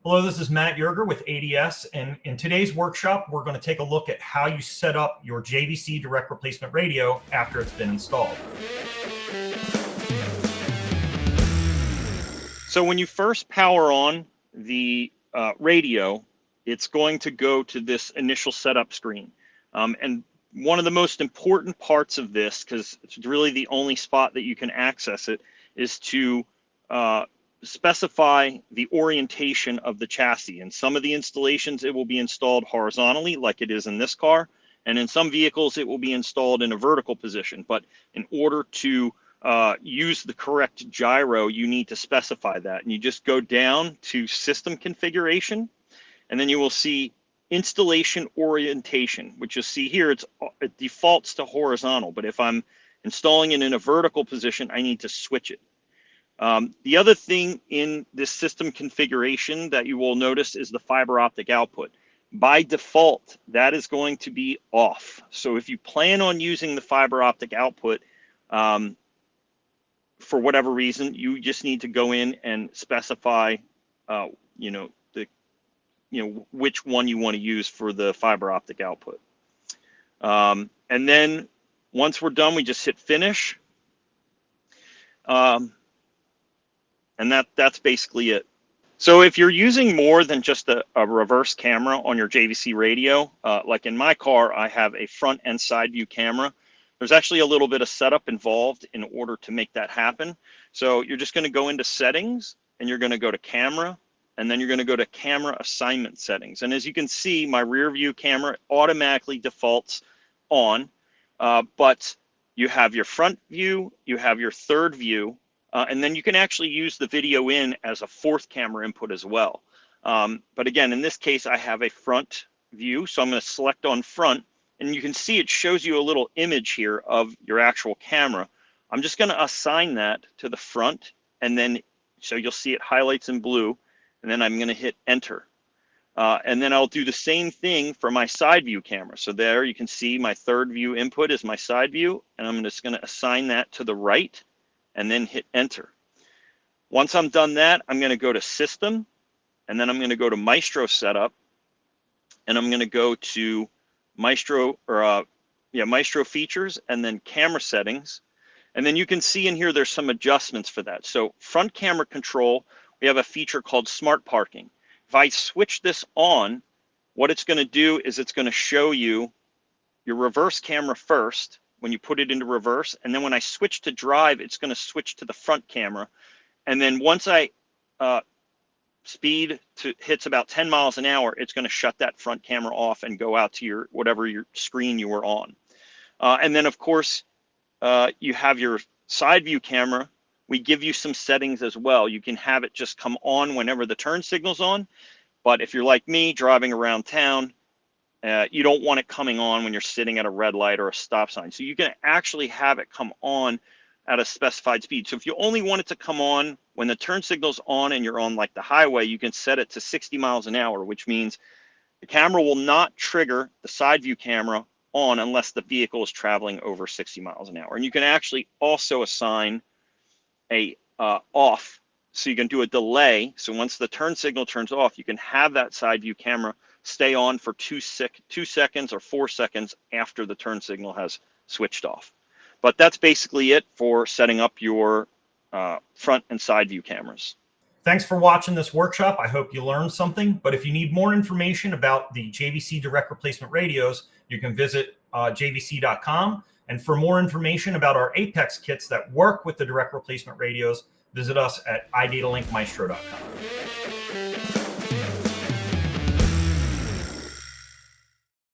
Hello, this is Matt Yerger with ADS, and in today's workshop, we're going to take a look at how you set up your JVC direct replacement radio after it's been installed. So when you first power on the radio, it's going to go to this initial setup screen. And one of the most important parts of this, because it's really the only spot that you can access it, is to specify the orientation of the chassis. In some of the installations, it will be installed horizontally like it is in this car. And in some vehicles, it will be installed in a vertical position. But in order to use the correct gyro, you need to specify that. And you just go down to System Configuration, and then you will see Installation Orientation, which you'll see here, it defaults to horizontal. But if I'm installing it in a vertical position, I need to switch it. The other thing in this system configuration that you will notice is the fiber optic output. By default, that is going to be off. So if you plan on using the fiber optic output, for whatever reason, you just need to go in and specify, which one you want to use for the fiber optic output. And then once we're done, we just hit finish. And that's basically it. So if you're using more than just a reverse camera on your JVC radio, like in my car, I have a front and side view camera. There's actually a little bit of setup involved in order to make that happen. So you're just going to go into settings, and you're going to go to camera, and then you're going to go to camera assignment settings. And as you can see, my rear view camera automatically defaults on, but you have your front view, you have your third view, and then you can actually use the video in as a fourth camera input as well. But again, in this case, I have a front view, so I'm going to select on front, and you can see it shows you a little image here of your actual camera. I'm just going to assign that to the front, and then so you'll see it highlights in blue, and then I'm going to hit enter. And then I'll do the same thing for my side view camera. So there you can see my third view input is my side view, and I'm just going to assign that to the right, and then hit enter. Once I'm done that, I'm going to go to System, and then I'm going to go to Maestro Setup, and I'm going to go to Maestro Features, and then Camera Settings. And then you can see in here there's some adjustments for that. So front camera control, we have a feature called Smart Parking. If I switch this on, what it's going to do is it's going to show you your reverse camera first, when you put it into reverse, and then when I switch to drive, it's going to switch to the front camera. And then once I speed hits about 10 miles an hour, it's going to shut that front camera off and go out to whatever your screen you were on. And then of course, you have your side view camera. We give you some settings as well. You can have it just come on whenever the turn signal's on. But if you're like me, driving around town, you don't want it coming on when you're sitting at a red light or a stop sign. So you can actually have it come on at a specified speed. So if you only want it to come on when the turn signal's on and you're on like the highway, you can set it to 60 miles an hour, which means the camera will not trigger the side view camera on unless the vehicle is traveling over 60 miles an hour. And you can actually also assign a off, so you can do a delay. So once the turn signal turns off, you can have that side view camera stay on for 2 seconds or 4 seconds after the turn signal has switched off. But that's basically it for setting up your front and side view cameras. Thanks for watching this workshop. I hope you learned something. But if you need more information about the JVC direct replacement radios, you can visit jvc.com. And for more information about our Apex kits that work with the direct replacement radios, visit us at idatalinkmaestro.com.